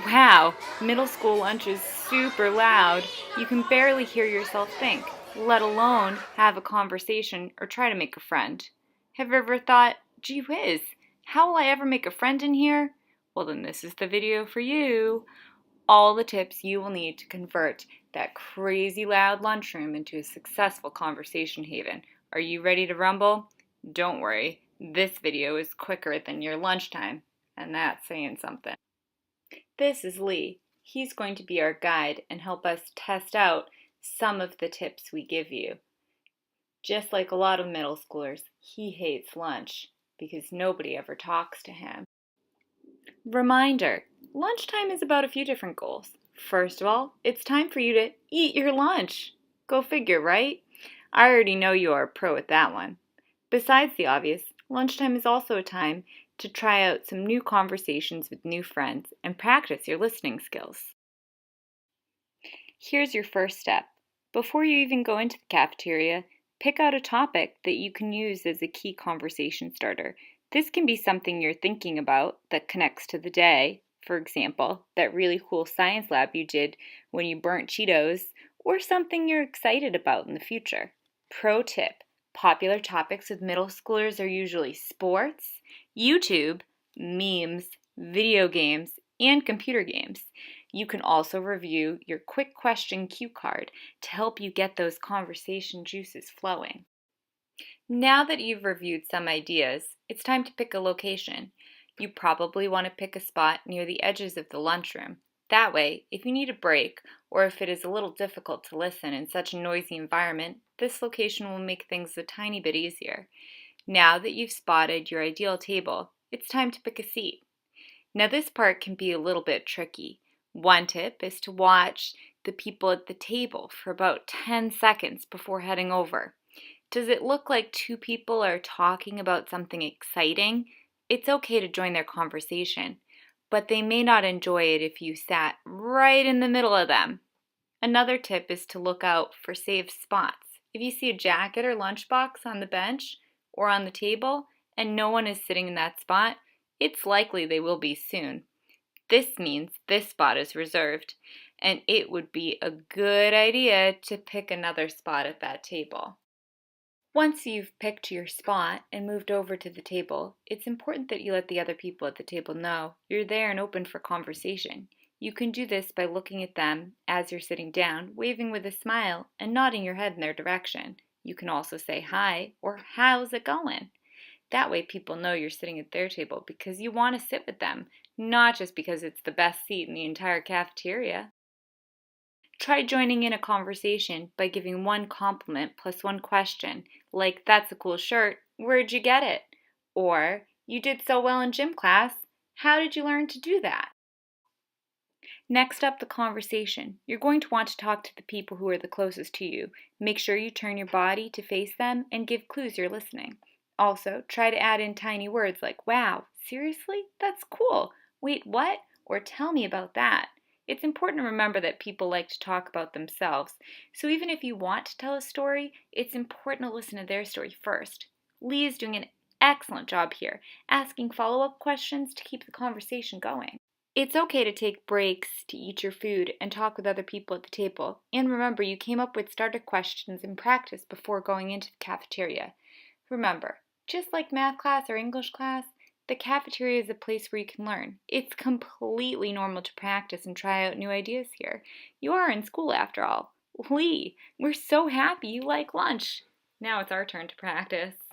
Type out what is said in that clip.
Wow, middle school lunch is super loud. You can barely hear yourself think, let alone have a conversation or try to make a friend. Have you ever thought, gee whiz, how will I ever make a friend in here? Well, then this is the video for you. All the tips you will need to convert that crazy loud lunchroom into a successful conversation haven. Are you ready to rumble? Don't worry, this video is quicker than your lunchtime, and that's saying something. This is Lee. He's going to be our guide and help us test out some of the tips we give you. Just like a lot of middle schoolers, he hates lunch because nobody ever talks to him. Reminder, lunchtime is about a few different goals. First of all, it's time for you to eat your lunch. Go figure, right? I already know you are a pro at that one. Besides the obvious, lunchtime is also a time to try out some new conversations with new friends and practice your listening skills. Here's your first step. Before you even go into the cafeteria, pick out a topic that you can use as a key conversation starter. This can be something you're thinking about that connects to the day. For example, that really cool science lab you did when you burnt Cheetos, or something you're excited about in the future. Pro tip, popular topics with middle schoolers are usually sports, YouTube, memes, video games, and computer games. You can also review your quick question cue card to help you get those conversation juices flowing. Now that you've reviewed some ideas, it's time to pick a location. You probably want to pick a spot near the edges of the lunchroom. That way, if you need a break, or if it is a little difficult to listen in such a noisy environment, this location will make things a tiny bit easier. Now that you've spotted your ideal table, it's time to pick a seat. Now this part can be a little bit tricky. One tip is to watch the people at the table for about 10 seconds before heading over. Does it look like two people are talking about something exciting? It's okay to join their conversation, but they may not enjoy it if you sat right in the middle of them. Another tip is to look out for safe spots. If you see a jacket or lunchbox on the bench or on the table and no one is sitting in that spot, it's likely they will be soon. This means this spot is reserved, and it would be a good idea to pick another spot at that table. Once you've picked your spot and moved over to the table, it's important that you let the other people at the table know you're there and open for conversation. You can do this by looking at them as you're sitting down, waving with a smile, and nodding your head in their direction. You can also say hi or how's it going? That way people know you're sitting at their table because you want to sit with them, not just because it's the best seat in the entire cafeteria. Try joining in a conversation by giving one compliment plus one question, like, that's a cool shirt, where'd you get it? Or, you did so well in gym class, how did you learn to do that? Next up, the conversation. You're going to want to talk to the people who are the closest to you. Make sure you turn your body to face them and give clues you're listening. Also, try to add in tiny words like, wow, seriously? That's cool. Wait, what? Or tell me about that. It's important to remember that people like to talk about themselves, so even if you want to tell a story, it's important to listen to their story first. Lee is doing an excellent job here, asking follow-up questions to keep the conversation going. It's okay to take breaks to eat your food and talk with other people at the table. And remember, you came up with starter questions in practice before going into the cafeteria. Remember, just like math class or English class, the cafeteria is a place where you can learn. It's completely normal to practice and try out new ideas here. You are in school after all. Lee, we're so happy you like lunch. Now it's our turn to practice.